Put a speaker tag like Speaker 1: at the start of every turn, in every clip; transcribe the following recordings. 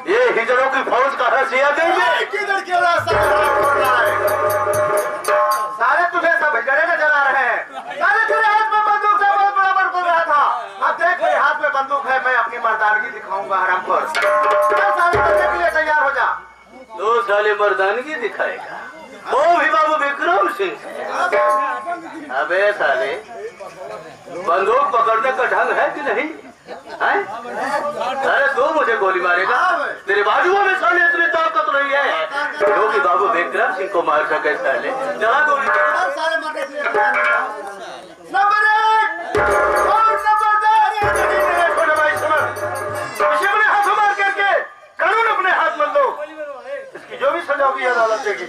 Speaker 1: ये हिजड़ों की फौज कहाँ से आ गई है?
Speaker 2: किधर क्यों रास्ता खोल रहा है? सारे तुझे सब हिजड़े नजर आ रहे हैं। सारे तेरे हाथ में बंदूक से बहुत बड़ा मर बोल रहा था। अब देख मेरे हाथ में बंदूक है, मैं अपनी मर्दानगी दिखाऊंगा हरामखोर। चल साले करने के लिए तैयार हो जा।
Speaker 1: 2 साले मर्दानगी दिखाएगा वो भी बाबू विक्रम सिंह। अबे साले बंदूक पकड़ने का ढंग है कि नहीं है? अरे तू मुझे गोली मारेगा? तेरे बाजुओं में साले इतनी ताकत नहीं है जो कि बाबू विक्रम सिंह को मार सके। साले चला गोली
Speaker 2: साले मरने के लिए नंबर 1 और नंबर 2 छोटे भाई समझ इसे अपने हाथों मार करके कानून अपने हाथ में लो। इसकी जो भी सजा होगी अदालत देगी।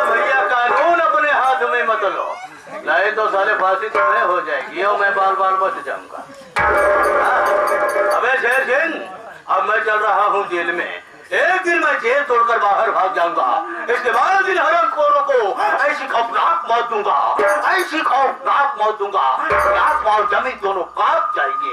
Speaker 1: भैया कानून अपने हाथ में मत लो, नहीं तो साले फांसी तुम्हें हो जाएगी और मैं बाल बाल बच जाऊंगा। अबे शेर सिंह अब मैं चल रहा हूँ जेल में। एक दिन मैं जेल तोड़कर बाहर भाग जाऊंगा। इसके बाद दिन हरामखोरों को ऐसी खौफनाक मौत दूंगा, ऐसी खौफनाक मौत दूंगा कि आसमान और जमीन दोनों कांप जाएगी।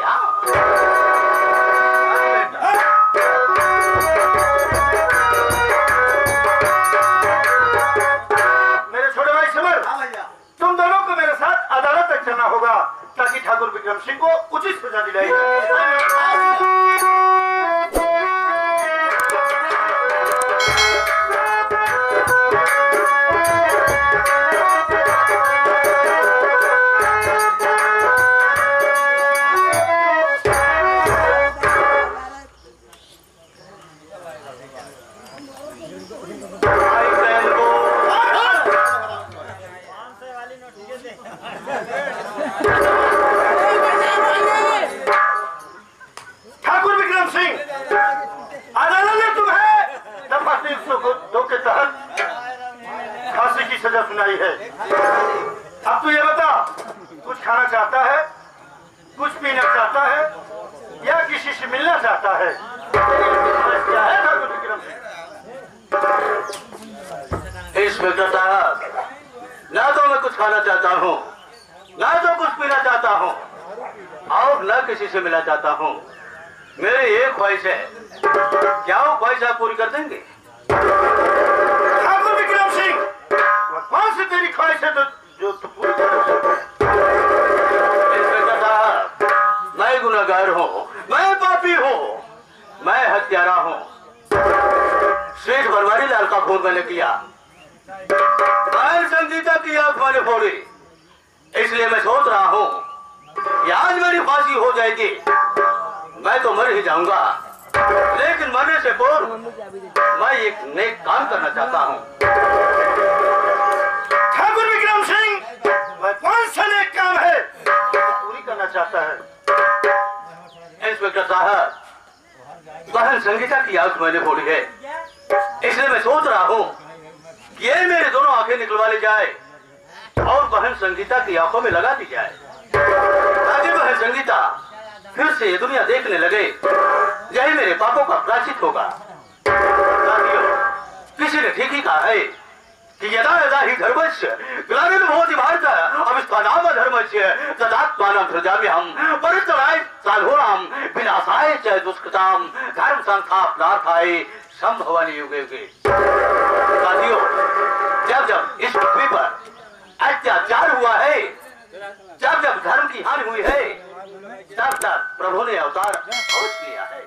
Speaker 2: मेरे छोटे भाई समर, तुम दोनों को मेरे साथ अदालत तक चलना होगा ताकि ठाकुर विक्रम सिंह को उचित सजा दिलाई जाए। ठाकुर विक्रम सिंह, अदालत ने तुम्हें दफा 302 के तहत फांसी की सजा सुनाई है। अब तू ये बता, कुछ खाना चाहता है, कुछ पीना चाहता है या किसी से मिलना चाहता है? क्या है ठाकुर विक्रम सिंह?
Speaker 1: इंस्पेक्टर साहब, ना तो मैं कुछ खाना चाहता हूँ, ना तो कुछ पीना चाहता हूँ और न किसी से मिलना चाहता हूँ। मेरी एक ख्वाहिश है, क्या वो ख्वाहिश आप पूरी कर देंगे?
Speaker 2: ठाकुर विक्रम सिंह, कौन सी तेरी ख्वाहिश है जो तू पूरी कर?
Speaker 1: इंस्पेक्टर साहब, मैं गुनहगार हूँ, मैं पापी हूँ, मैं हत्यारा हूँ। सेठ बनवारी लाल का खून मैंने किया, संगीता की आंख मैंने फोड़ी। इसलिए मैं सोच रहा हूँ कि आज मेरी फांसी हो जाएगी, मैं तो मर ही जाऊंगा, लेकिन मरने से पूर्व मैं एक नेक काम करना चाहता हूँ।
Speaker 2: ठाकुर विक्रम सिंह, वह कौन सा नेक काम है जो पूरी करना चाहता है?
Speaker 1: इंस्पेक्टर साहब, बहन संगीता की आंख मैंने फोड़ी है, इसलिए मैं सोच रहा हूँ कि ये मेरे दोनों आंखें निकलवा ली जाए और बहन संगीता की आंखों में लगा दी जाए, ताकि बहन संगीता फिर से ये दुनिया देखने लगे। यही मेरे पापों का प्रायश्चित होगा। किसी ने ठीक ही कहा है कि यदा यदा ही धर्मस्य ग्लानिर्भवति बहुत भारत, अब इसका नाम धर्मस्य तदात्मानं सृजाम्यहम् परित्राणाय साधूनां विनाशाय च दुष्कृतां धर्म संस्थापनार्थाय संभवामि युगे युगे। साथियों, जब जब इस पृथ्वी पर अत्याचार हुआ है, जब जब धर्म की हानि हुई है, तब तब प्रभु ने अवतार अवश्य लिया है।